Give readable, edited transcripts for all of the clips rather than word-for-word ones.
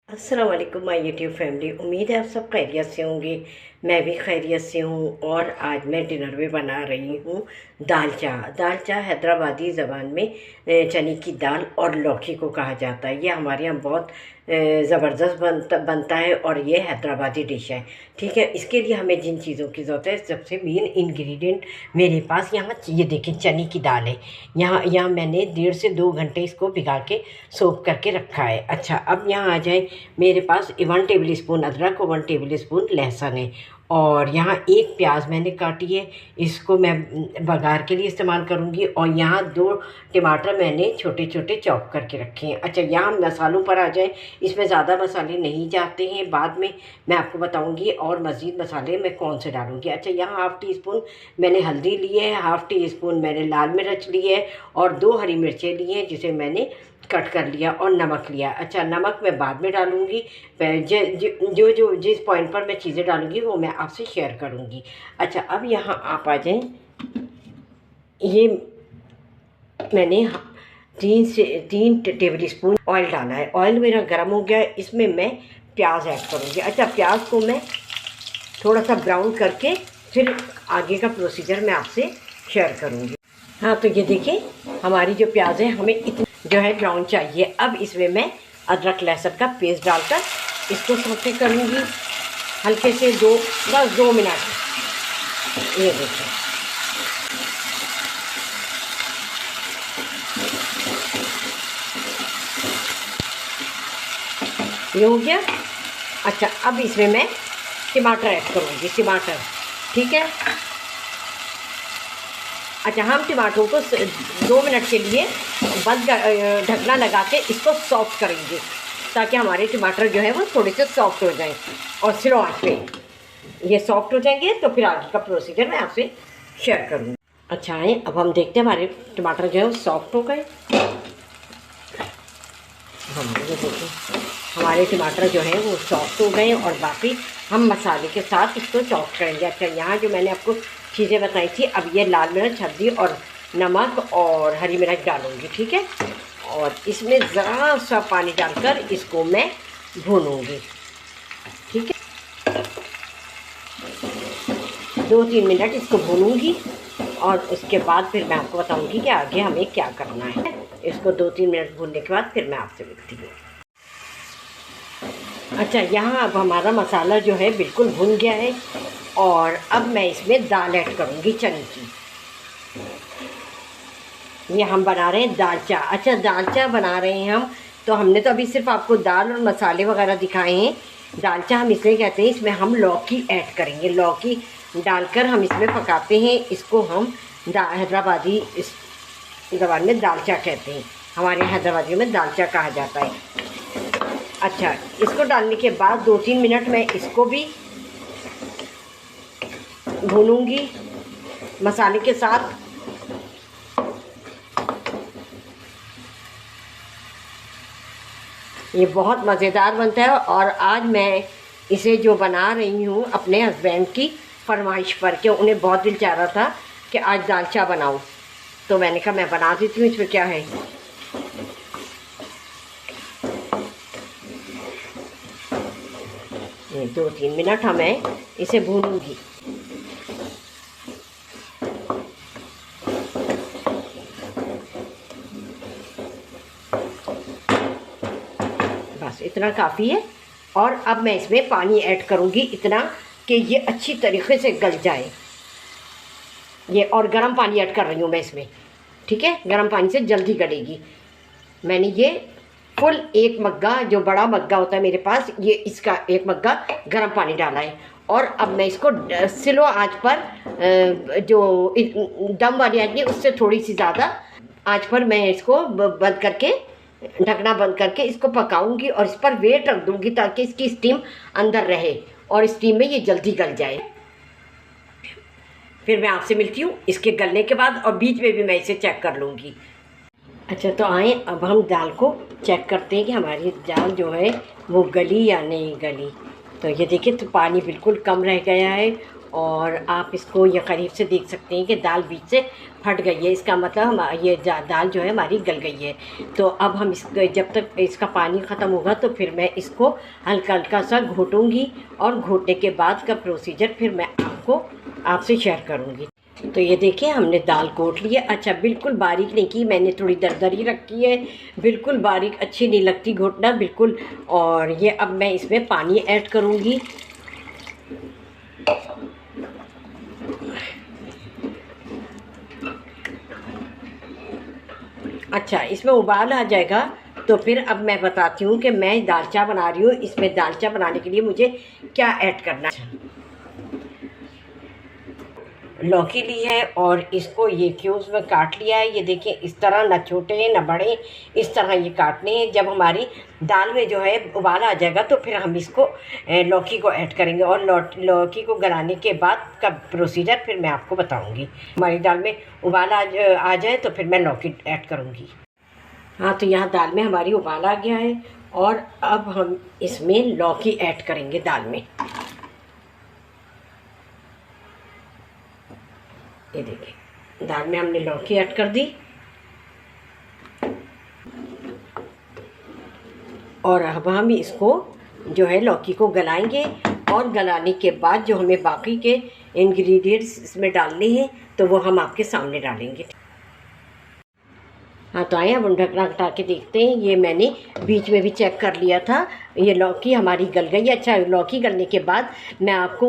अस्सलाम वालेकुम my YouTube family. उम्मीद है आप सब खैरियत से होंगे। मैं भी खैरियत से हूँ। और आज मैं डिनर में बना रही हूँ दाल चा हैदराबादी ज़बान में चने की दाल और लौकी को कहा जाता है। ये हमारे यहाँ बहुत ज़बरदस्त बनता है और ये हैदराबादी डिश है। ठीक है, इसके लिए हमें जिन चीज़ों की ज़रूरत है, सबसे मेन इंग्रेडिएंट मेरे पास यहाँ ये देखिए चने की दाल है। यहाँ मैंने 1.5 से 2 घंटे इसको भिगा के सोख करके रखा है। अच्छा, अब यहाँ आ जाए, मेरे पास 1 टेबल स्पून अदरक और 1 टेबल स्पून लहसुन है। और यहाँ एक प्याज मैंने काटी है, इसको मैं बघार के लिए इस्तेमाल करूँगी। और यहाँ 2 टमाटर मैंने छोटे छोटे चॉप करके रखे हैं। अच्छा, यहाँ मसालों पर आ जाए, इसमें ज़्यादा मसाले नहीं जाते हैं, बाद में मैं आपको बताऊँगी और मज़ीद मसाले मैं कौन से डालूँगी। अच्छा, यहाँ 1/2 टीस्पून मैंने हल्दी ली है, 1/2 टीस्पून मैंने लाल मिर्च ली है और 2 हरी मिर्चें ली हैं जिसे मैंने कट कर लिया, और नमक लिया। अच्छा, नमक मैं बाद में डालूँगी। जो जिस पॉइंट पर मैं चीज़ें डालूँगी वो मैं आपसे शेयर करूँगी। अच्छा, अब यहाँ आप आ जाएं, ये मैंने 3 टेबल स्पून ऑयल डाला है। ऑयल मेरा गर्म हो गया है, इसमें मैं प्याज ऐड करूँगी। अच्छा, प्याज को मैं थोड़ा सा ब्राउन करके फिर आगे का प्रोसीजर मैं आपसे शेयर करूँगी। हाँ, तो ये देखिए हमारी जो प्याज है हमें इतनी जो है ब्राउन चाहिए। अब इसमें मैं अदरक लहसुन का पेस्ट डालकर इसको सौटे करूँगी हल्के से बस 2 मिनट। ये देखिए, ये हो गया। अच्छा, अब इसमें मैं टमाटर ऐड करूँगी, टमाटर। ठीक है। अच्छा, हम टमाटरों को 2 मिनट के लिए ढकना लगा के इसको सॉफ्ट करेंगे, ताकि हमारे टमाटर जो है वो थोड़े से सॉफ्ट हो जाएं। और स्लो आंच पे ये सॉफ्ट हो जाएंगे तो फिर आगे का प्रोसीजर मैं आपसे शेयर करूँगी। अच्छा, आए अब हम देखते हैं हमारे टमाटर जो है वो सॉफ्ट हो गए। हम ये देखिए हमारे टमाटर जो है वो सॉफ्ट हो गए और बाकी हम मसाले के साथ इसको सॉफ्ट करेंगे। अच्छा, यहाँ जो मैंने आपको चीज़ें बताई थी, अब ये लाल मिर्च, हल्दी और नमक और हरी मिर्च डालूँगी। ठीक है, और इसमें ज़रा सा पानी डालकर इसको मैं भूनूँगी। ठीक है, 2-3 मिनट इसको भूनूँगी और उसके बाद फिर मैं आपको बताऊँगी कि आगे हमें क्या करना है। इसको 2-3 मिनट भूनने के बाद फिर मैं आपसे मिलती हूँ। अच्छा, यहाँ अब हमारा मसाला जो है बिल्कुल भुन गया है और अब मैं इसमें दाल ऐड करूँगी चने की। ये हम बना रहे हैं दाल चा। अच्छा, दाल चा बना रहे हैं हम, तो हमने तो अभी सिर्फ आपको दाल और मसाले वगैरह दिखाए हैं। दाल चा हम इसलिए कहते हैं, इसमें हम लौकी ऐड करेंगे। लौकी डालकर हम इसमें पकाते हैं। इसको हम हैदराबादी इस ज़बान में दाल चा कहते हैं, हमारे हैदराबादियों में दाल चा कहा जाता है। अच्छा, इसको डालने के बाद 2-3 मिनट मैं इसको भी भूनूंगी मसाले के साथ। ये बहुत मज़ेदार बनता है और आज मैं इसे जो बना रही हूँ अपने हस्बैंड की फरमाइश पर, कि उन्हें बहुत दिल चाह रहा था कि आज दाल चा बनाऊँ, तो मैंने कहा मैं बना देती हूँ, इसमें क्या है। ये 2-3 मिनट हमें इसे भूनूंगी। बस इतना काफ़ी है। और अब मैं इसमें पानी ऐड करूंगी इतना कि ये अच्छी तरीके से गल जाए। ये और गर्म पानी ऐड कर रही हूँ मैं इसमें। ठीक है, गर्म पानी से जल्दी गलेगी। मैंने ये फुल 1 मग्गा, जो बड़ा मग्गा होता है मेरे पास, ये इसका 1 मग्गा गर्म पानी डाला है। और अब मैं इसको स्लो आंच पर, जो दम वाली आंच नहीं, उससे थोड़ी सी ज़्यादा आंच पर मैं इसको बंद करके, ढकना बंद करके इसको पकाऊंगी और इस पर वेट रख दूंगी ताकि इसकी स्टीम अंदर रहे और स्टीम में ये जल्दी गल जाए। फिर मैं आपसे मिलती हूँ इसके गलने के बाद, और बीच में भी मैं इसे चेक कर लूँगी। अच्छा, तो आए अब हम दाल को चेक करते हैं कि हमारी दाल जो है वो गली या नहीं गली। तो ये देखिए, तो पानी बिल्कुल कम रह गया है और आप इसको ये करीब से देख सकते हैं कि दाल बीच से फट गई है। इसका मतलब हम ये दाल जो है हमारी गल गई है। तो अब हम इसको जब तक इसका पानी ख़त्म होगा तो फिर मैं इसको हल्का हल्का सा घोटूँगी और घोटने के बाद का प्रोसीजर फिर मैं आपसे शेयर करूँगी। तो ये देखिए हमने दाल घोट ली है। अच्छा, बिल्कुल बारीक नहीं की मैंने, थोड़ी दरदरी रखी है, बिल्कुल बारीक अच्छी नहीं लगती घोटना बिल्कुल। और ये अब मैं इसमें पानी ऐड करूँगी। अच्छा, इसमें उबाल आ जाएगा तो फिर अब मैं बताती हूँ कि मैं दालचा बना रही हूँ। इसमें दालचा बनाने के लिए मुझे क्या ऐड करना है। लौकी ली है और इसको ये क्यूब्स में काट लिया है। ये देखिए इस तरह, ना छोटे ना बड़े, इस तरह ये काटने हैं। जब हमारी दाल में जो है उबाल आ जाएगा तो फिर हम इसको लौकी को ऐड करेंगे और लौकी को गलाने के बाद का प्रोसीजर फिर मैं आपको बताऊंगी। हमारी दाल में उबाल आ जाए तो फिर मैं लौकी ऐड करूंगी। हाँ, तो यहाँ दाल में हमारी उबाल आ गया है और अब हम इसमें लौकी ऐड करेंगे दाल में। ये देखिए दाल में हमने लौकी ऐड कर दी और अब हम इसको जो है लौकी को गलाएंगे और गलाने के बाद जो हमें बाकी के इंग्रेडिएंट्स इसमें डालने हैं तो वो हम आपके सामने डालेंगे। हाँ, तो आए अब ढकना हटा के देखते हैं। ये मैंने बीच में भी चेक कर लिया था, ये लौकी हमारी गल गई। अच्छा, लौकी गलने के बाद मैं आपको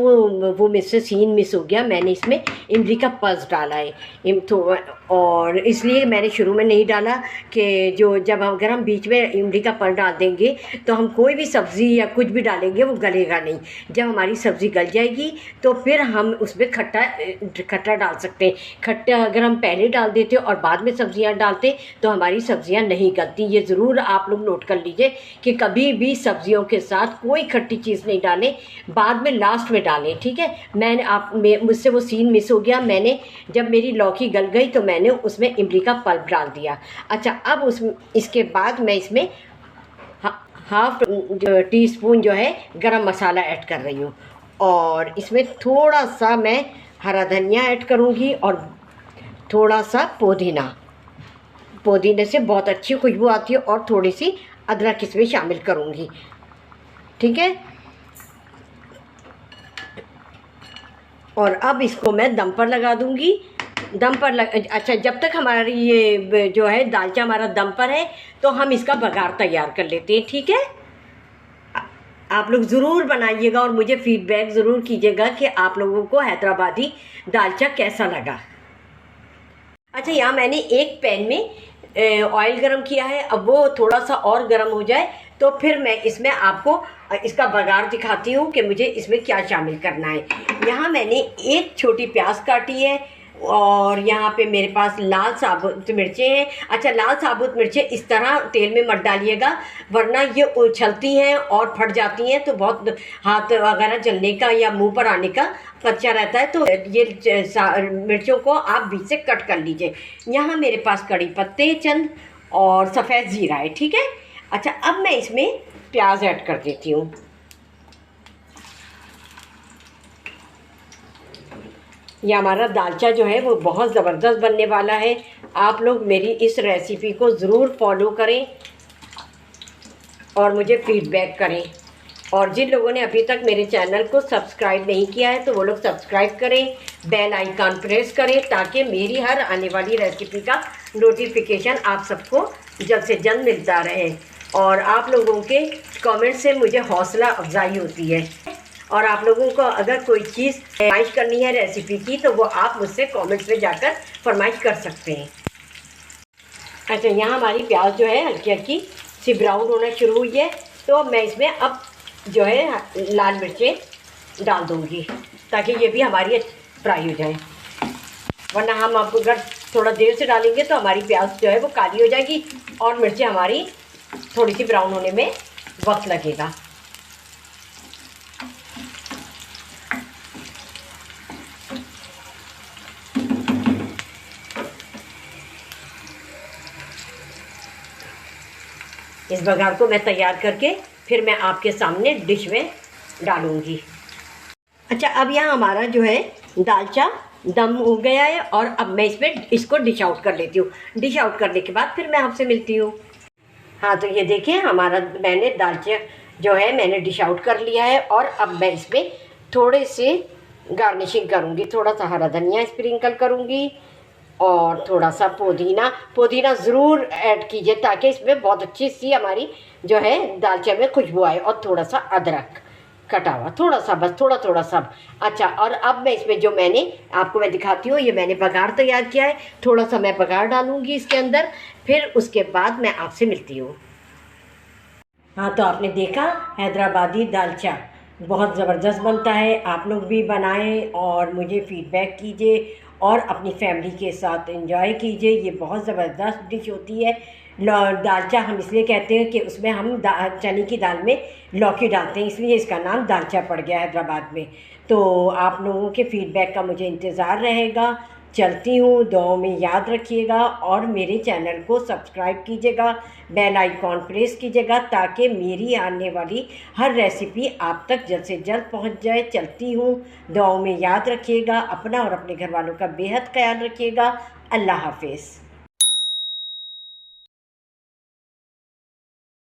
वो मुझसे सीन मिस हो गया, मैंने इसमें इमली का पल्स डाला है तो, और इसलिए मैंने शुरू में नहीं डाला कि जब अगर हम बीच में इमली का पल्स डाल देंगे तो हम कोई भी सब्ज़ी या कुछ भी डालेंगे वो गलेगा नहीं। जब हमारी सब्ज़ी गल जाएगी तो फिर हम उसमें खट्टा डाल सकते हैं। खट्टा अगर हम पहले डाल देते और बाद में सब्ज़ियाँ डालते तो हमारी सब्ज़ियाँ नहीं गलती। ये ज़रूर आप लोग नोट कर लीजिए कि कभी भी सब्जियों के साथ कोई खट्टी चीज़ नहीं डालें, बाद में लास्ट में डालें, ठीक है। मुझसे वो सीन मिस हो गया। मैंने जब मेरी लौकी गल गई तो मैंने उसमें इमली का पल्प डाल दिया। अच्छा, अब इसके बाद मैं इसमें हाफ टी-स्पून जो है गरम मसाला ऐड कर रही हूँ और इसमें थोड़ा सा मैं हरा धनिया ऐड करूँगी और थोड़ा सा पुदीने से बहुत अच्छी खुशबू आती है और थोड़ी सी अदरक इसमें शामिल करूँगी, ठीक है। और अब इसको मैं दम पर लगा दूँगी। अच्छा, जब तक हमारी ये जो है दालचा हमारा दम पर है तो हम इसका बघार तैयार कर लेते हैं, ठीक है। आप लोग ज़रूर बनाइएगा और मुझे फीडबैक ज़रूर कीजिएगा कि आप लोगों को हैदराबादी दालचा कैसा लगा। अच्छा, यहाँ मैंने एक पैन में ऑयल गरम किया है। अब वो थोड़ा सा और गरम हो जाए तो फिर मैं इसमें आपको इसका बघार दिखाती हूँ कि मुझे इसमें क्या शामिल करना है। यहाँ मैंने एक छोटी प्याज काटी है और यहाँ पे मेरे पास लाल साबुत मिर्चें हैं। अच्छा, लाल साबुत मिर्चें इस तरह तेल में मत डालिएगा वरना ये उछलती हैं और फट जाती हैं तो बहुत हाथ वगैरह जलने का या मुंह पर आने का खर्चा रहता है। तो ये मिर्चों को आप बीच से कट कर लीजिए। यहाँ मेरे पास कड़ी पत्ते चंद और सफ़ेद ज़ीरा है, ठीक है। अच्छा, अब मैं इसमें प्याज ऐड कर देती हूँ। ये हमारा दालचा जो है वो बहुत ज़बरदस्त बनने वाला है। आप लोग मेरी इस रेसिपी को ज़रूर फॉलो करें और मुझे फीडबैक करें। और जिन लोगों ने अभी तक मेरे चैनल को सब्सक्राइब नहीं किया है तो वो लोग सब्सक्राइब करें, बेल आइकन प्रेस करें ताकि मेरी हर आने वाली रेसिपी का नोटिफिकेशन आप सबको जल्द से जल्द मिलता रहे। और आप लोगों के कमेंट से मुझे हौसला अफजाई होती है। और आप लोगों को अगर कोई चीज़ फरमाइश करनी है रेसिपी की तो वो आप मुझसे कमेंट्स में जाकर फरमाइश कर सकते हैं। अच्छा, यहाँ हमारी प्याज जो है हल्की हल्की सी ब्राउन होना शुरू हुई है तो मैं इसमें अब जो है लाल मिर्चें डाल दूँगी ताकि ये भी हमारी फ्राई हो जाए। वरना हम आपको अगर थोड़ा देर से डालेंगे तो हमारी प्याज जो है वो काली हो जाएगी और मिर्चें हमारी थोड़ी सी ब्राउन होने में वक्त लगेगा। इस बघार को मैं तैयार करके फिर मैं आपके सामने डिश में डालूंगी। अच्छा, अब यहाँ हमारा जो है दालचा दम हो गया है और अब मैं इसमें इसको डिश आउट कर लेती हूँ। डिश आउट करने के बाद फिर मैं आपसे मिलती हूँ। हाँ, तो ये देखिए हमारा मैंने दालचा जो है मैंने डिश आउट कर लिया है और अब मैं इसमें थोड़े से गार्निशिंग करूँगी। थोड़ा सा हरा धनिया स्प्रिंकल करूँगी और थोड़ा सा पुदीना। पुदीना ज़रूर ऐड कीजिए ताकि इसमें बहुत अच्छी सी हमारी जो है दालचा में खुशबू आए। और थोड़ा सा अदरक कटा हुआ, थोड़ा सा, बस थोड़ा थोड़ा सा। अच्छा, और अब मैं इसमें जो मैंने आपको मैं दिखाती हूँ, ये मैंने बघार तैयार किया है। थोड़ा सा मैं बघार डालूँगी इसके अंदर, फिर उसके बाद मैं आपसे मिलती हूँ। हाँ, तो आपने देखा हैदराबादी दालचा बहुत ज़बरदस्त बनता है। आप लोग भी बनाएं और मुझे फ़ीडबैक कीजिए और अपनी फैमिली के साथ एंजॉय कीजिए। ये बहुत ज़बरदस्त डिश होती है। दालचा हम इसलिए कहते हैं कि उसमें हम चने की दाल में लौकी डालते हैं, इसलिए इसका नाम दालचा पड़ गया हैदराबाद में। तो आप लोगों के फ़ीडबैक का मुझे इंतज़ार रहेगा। चलती हूँ, दुआओं में याद रखिएगा और मेरे चैनल को सब्सक्राइब कीजिएगा, बेल आइकॉन प्रेस कीजिएगा ताकि मेरी आने वाली हर रेसिपी आप तक जल्द से जल्द पहुँच जाए। चलती हूँ, दुआओं में याद रखिएगा, अपना और अपने घर वालों का बेहद ख्याल रखिएगा। अल्लाह हाफिज़।